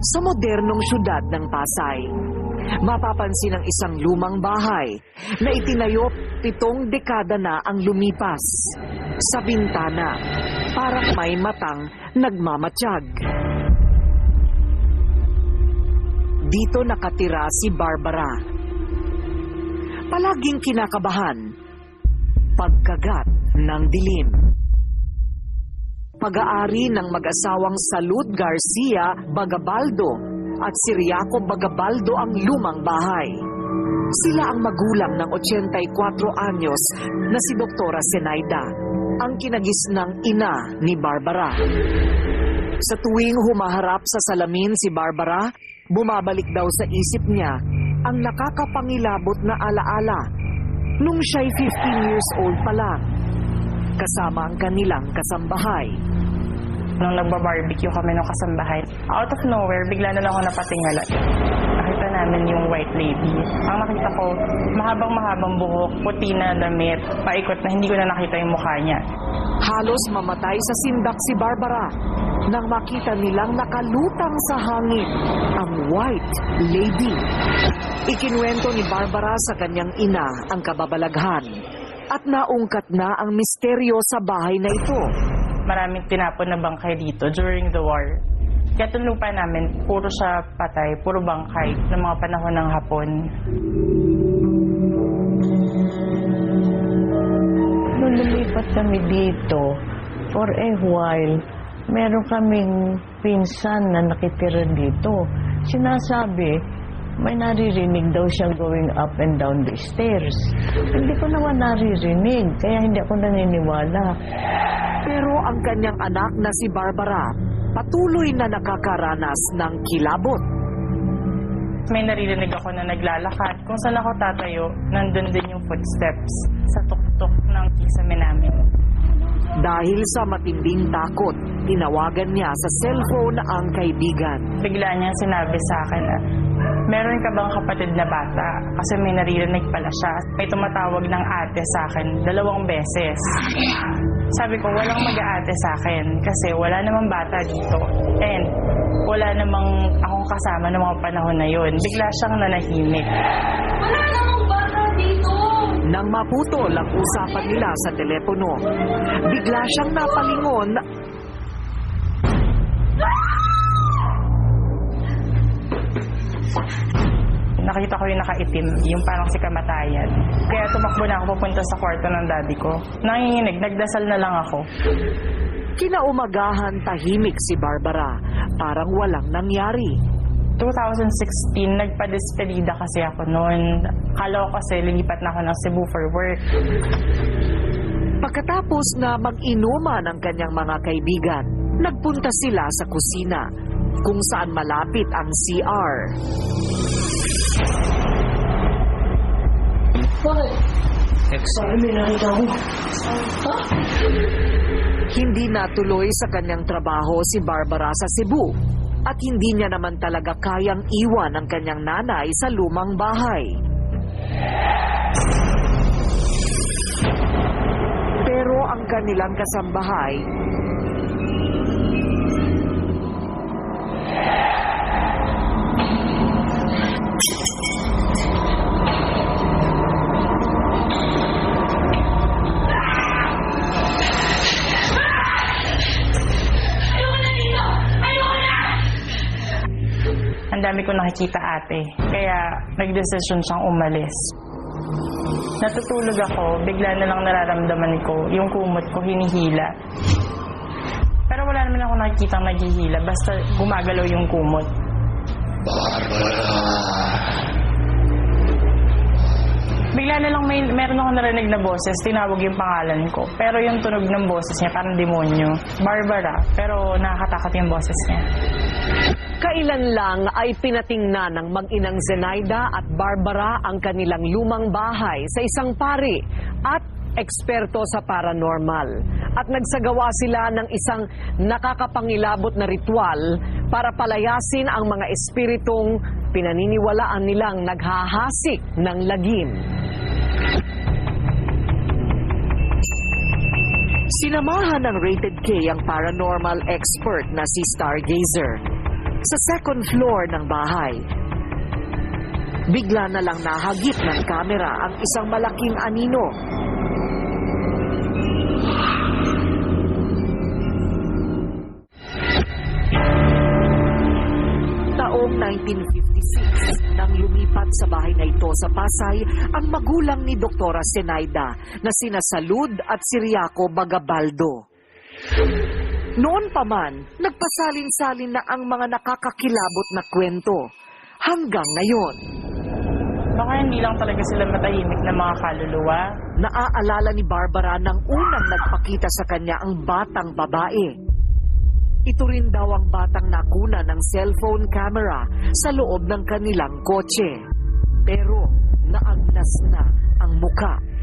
Sa modernong syudad ng Pasay, mapapansin ang isang lumang bahay na itinayo 7 dekada na ang lumipas. Sa bintana, parang may matang nagmamatsyag. Dito nakatira si Barbara. Palaging kinakabahan, pagkagat ng dilim. Pag-aari ng mag-asawang Salud Garcia Bagabaldo at Siriaco Bagabaldo ang lumang bahay. Sila ang magulang ng 84 anyos na si Doktora Zenaida, ang kinagisnang ina ni Barbara. Sa tuwing humaharap sa salamin si Barbara, bumabalik daw sa isip niya ang nakakapangilabot na alaala nung siya'y 15 years old pa lang, kasama ang kanilang kasambahay. Nung nagba-barbecue kami ng kasambahay, out of nowhere, bigla na lang ako napatingala. Nakita namin yung white lady. Ang nakita ko, mahabang-mahabang buhok, puti na damit, paikot na hindi ko na nakita yung mukha niya. Halos mamatay sa sindak si Barbara nang makita nilang nakalutang sa hangin ang white lady. Ikinuwento ni Barbara sa kanyang ina ang kababalaghan at naungkat na ang misteryo sa bahay na ito. Maraming tinapon na bangkay dito during the war. Kaya itong lupa namin, puro siya patay, puro bangkay ng mga panahon ng Hapon. Nung lumipat kami dito, for a while, meron kaming pinsan na nakitira dito. Sinasabi, may naririnig daw siyang going up and down the stairs. Hindi ko naman naririnig, kaya hindi ako naniniwala. Pero ang kanyang anak na si Barbara, patuloy na nakakaranas ng kilabot. May naririnig ako na naglalakad. Kung saan ako tatayo, nandun din yung footsteps sa tuktok ng kisame namin. Dahil sa matinding takot, tinawagan niya sa cellphone ang kaibigan. Bigla niyang sinabi sa akin na, meron ka bang kapatid na bata? Kasi may naririnig pala siya. May tumatawag ng ate sa akin 2 beses. Sabi ko, walang mag-aate sa akin kasi wala namang bata dito. And wala namang akong kasama ng mga panahon na yun. Bigla siyang nanahimik. Wala namang bata dito! Nang maputol ang usapan nila sa telepono, bigla siyang napalingon. Nakita ko yung nakaitim, yung parang si kamatayan. Kaya tumakbo na ako papunta sa kwarto ng daddy ko. Nanginginig, nagdasal na lang ako. Kinaumagahan tahimik si Barbara, parang walang nangyari. 2016, nagpa-despedida kasi ako noon. Kala ko kasi lilipat na ako ng Cebu for work. Pagkatapos na mag-inuman ang kanyang mga kaibigan, nagpunta sila sa kusina, kung saan malapit ang CR. Hindi natuloy sa kanyang trabaho si Barbara sa Cebu at hindi niya naman talaga kayang iwan ang kanyang nanay sa lumang bahay. Pero ang kanilang kasambahay Ang dami ko nakikita ate. Kaya nagdesisyon siyang umalis. Natutulog ako, bigla na lang nararamdaman ko, yung kumot ko hinihila. Pero wala naman ako nakikita naghihila, basta gumagalaw yung kumot. Barbara. Bigla na lang meron ako narinig na boses, tinawag yung pangalan ko. Pero yung tunog ng boses niya, parang demonyo. Barbara, pero nakakatakot yung boses niya. Kailan lang ay pinatingnan ng mag-inang Zenaida at Barbara ang kanilang lumang bahay sa isang pari at eksperto sa paranormal. At nagsagawa sila ng isang nakakapangilabot na ritual para palayasin ang mga espiritong pinaniniwalaan nilang naghahasik ng lagim. Sinamahan ng Rated K ang paranormal expert na si Stargazer. Sa second floor ng bahay, bigla na lang nahagip ng kamera ang isang malaking anino. Taong 1956, nang lumipat sa bahay na ito sa Pasay, ang magulang ni Doktora Zenaida na sina Salud at Ciriaco Bagabaldo. Noon pa man, nagpasalin-salin na ang mga nakakakilabot na kwento. Hanggang ngayon, Baka hindi lang talaga sila matahimik na mga kaluluwa. naaalala ni Barbara nang unang nagpakita sa kanya ang batang babae. Ito rin daw ang batang nakuna ng cellphone camera sa loob ng kanilang kotse. Pero naagnas na ang muka.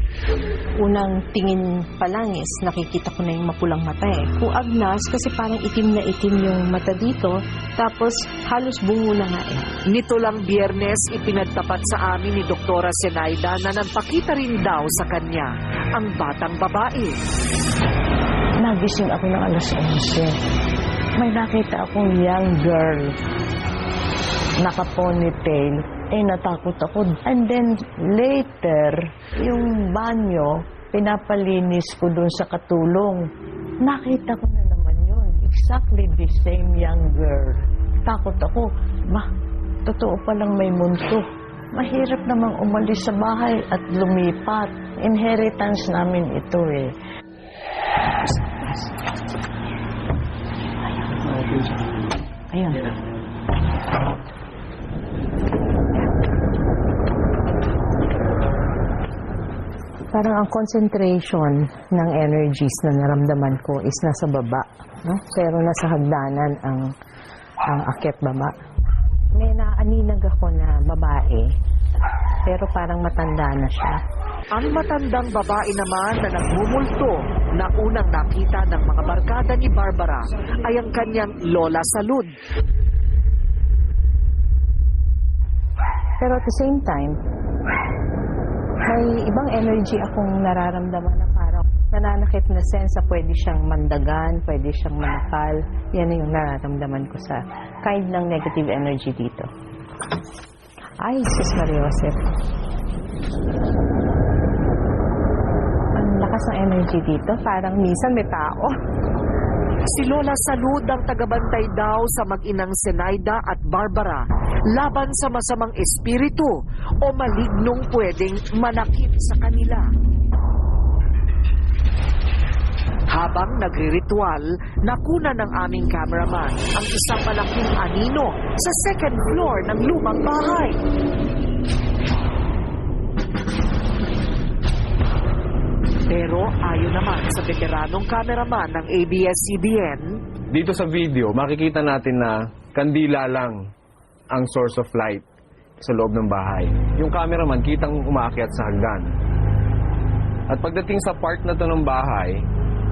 Unang tingin pa lang is nakikita ko na yung mapulang mata eh. Kung agnas, kasi parang itim na itim yung mata dito, tapos halos bungo na nga eh. Nito lang Biyernes, ipinagtapat sa amin ni Doktora Zenaida na nagpakita rin daw sa kanya ang batang babae. Nagising ako ng alas 11. May nakita akong young girl. Naka-ponytail. Natakot ako. And then later, yung banyo, pinapalinis ko dun sa katulong. Nakita ko na naman yun. Exactly the same young girl. Takot ako. Totoo palang may multo. Mahirap namang umalis sa bahay at lumipat. Inheritance namin ito eh. Ayun. Parang ang concentration ng energies na naramdaman ko is nasa baba, no? Pero nasa hagdanan ang akyat baba. May naaninag ako na babae, pero parang matanda na siya. Ang matandang babae naman na nagmumulto na unang nakita ng mga barkada ni Barbara ay ang kanyang Lola Salud. Pero at the same time, may ibang energy akong nararamdaman na parang nananakit na sense na pwede siyang mandagan, pwede siyang manakal. Yan yung nararamdaman ko sa kind ng negative energy dito. Ay, sis Maria Joseph. Ang lakas ng energy dito, parang minsan may tao. Si Lola Salud ang tagabantay daw sa mag-inang Zenaida at Barbara laban sa masamang espiritu o malignong pwedeng manakit sa kanila. Habang nagre-ritual, nakuna ng aming cameraman ang isang malaking anino sa second floor ng lumang bahay. Pero ayon naman sa veteranong cameraman ng ABS-CBN, dito sa video, makikita natin na kandila lang ang source of light sa loob ng bahay. Yung cameraman, kitang umaakyat sa hagdan. At pagdating sa part na to ng bahay,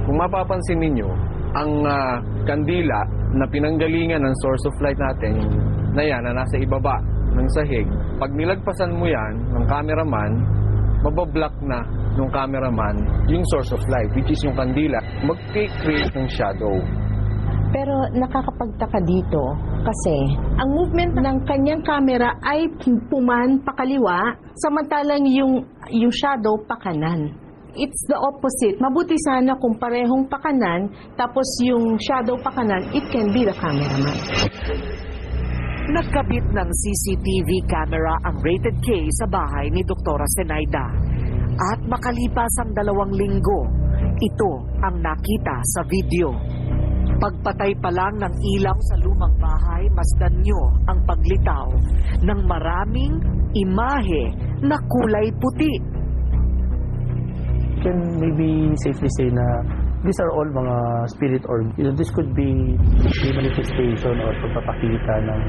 kung mapapansin ninyo, ang kandila na pinanggalingan ng source of light natin, na yan, na nasa ibaba ng sahig, pag nilagpasan mo yan ng cameraman, mabablock na ng cameraman yung source of light, which is yung kandila, mag-create ng shadow. Pero nakakapagtaka dito kasi ang movement ng kanyang camera ay puman pakaliwa, samantalang yung shadow pakanan. It's the opposite. Mabuti sana kung parehong pakanan, tapos yung shadow pakanan, it can be the cameraman. nagkabit ng CCTV camera ang rated K sa bahay ni Doktora Zenaida. At makalipas ang 2 linggo, ito ang nakita sa video. Pagpatay pa lang ng ilaw sa lumang bahay, masdan nyo ang paglitaw ng maraming imahe na kulay puti. Can maybe safely say na these are all mga spirit or this could be the manifestation or pagpapakita ng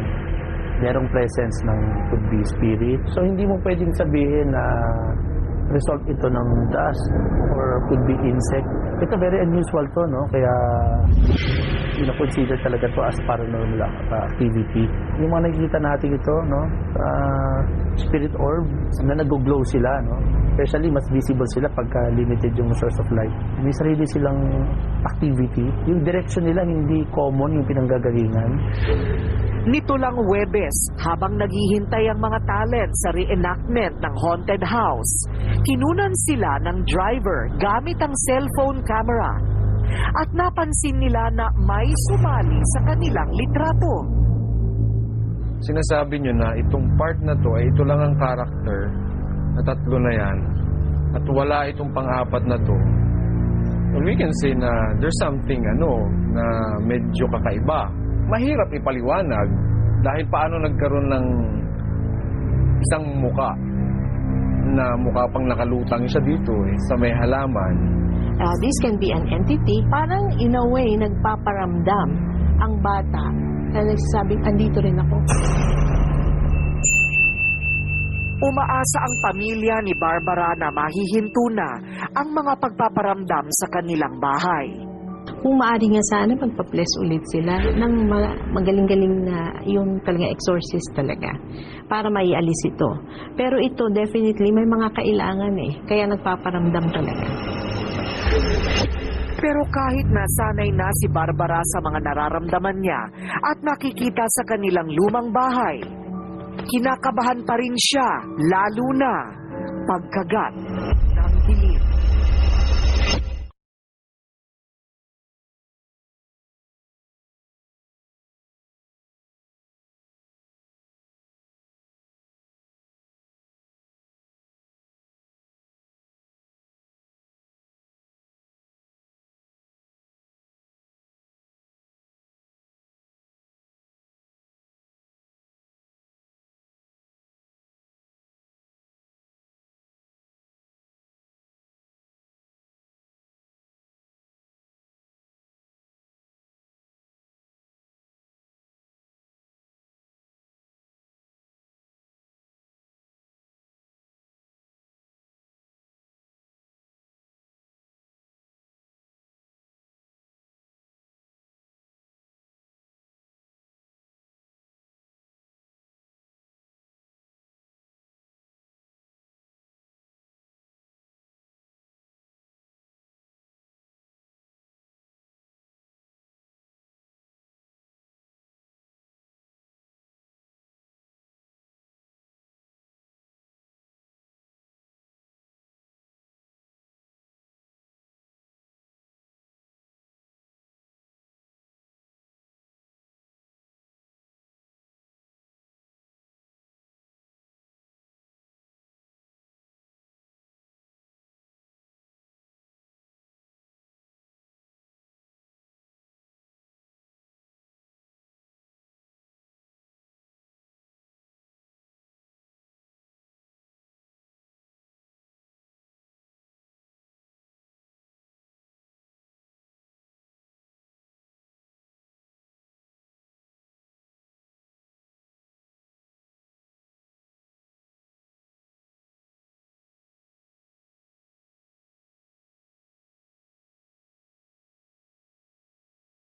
merong presence ng could be spirit. So hindi mo pwedeng sabihin na result ito ng dust or could be insect. Ito very unusual to, no? Kaya consider talaga to as paranormal activity. Yung mga nakikita natin ito, no? Spirit orb na nag-glow sila, no? Especially mas visible sila pagka limited yung source of light. May sarili silang activity. Yung direction nila hindi common, yung pinanggagalingan. Nito lang Huwebes, habang naghihintay ang mga talent sa reenactment ng haunted house, kinunan sila ng driver gamit ang cellphone camera. At napansin nila na may sumali sa kanilang litrato. Sinasabi nyo na itong part na to ay ito lang ang character na tatlo na yan at wala itong pang-apat na to. Well, we can say na there's something na medyo kakaiba. Mahirap ipaliwanag dahil paano nagkaroon ng isang muka na mukha pang nakalutang siya dito sa may halaman. This can be an entity. Parang in a way, nagpaparamdam ang bata na nagsasabing, andito rin ako. Umaasa ang pamilya ni Barbara na mahihinto na ang mga pagpaparamdam sa kanilang bahay. Kung maaari nga sana, magpa-bless ulit sila ng magaling-galing na yung talaga exorcist talaga para maialis ito. Pero ito definitely may mga kailangan kaya nagpaparamdam talaga. Pero kahit nasanay na si Barbara sa mga nararamdaman niya at nakikita sa kanilang lumang bahay, kinakabahan pa rin siya, lalo na pagkagat ng dilim.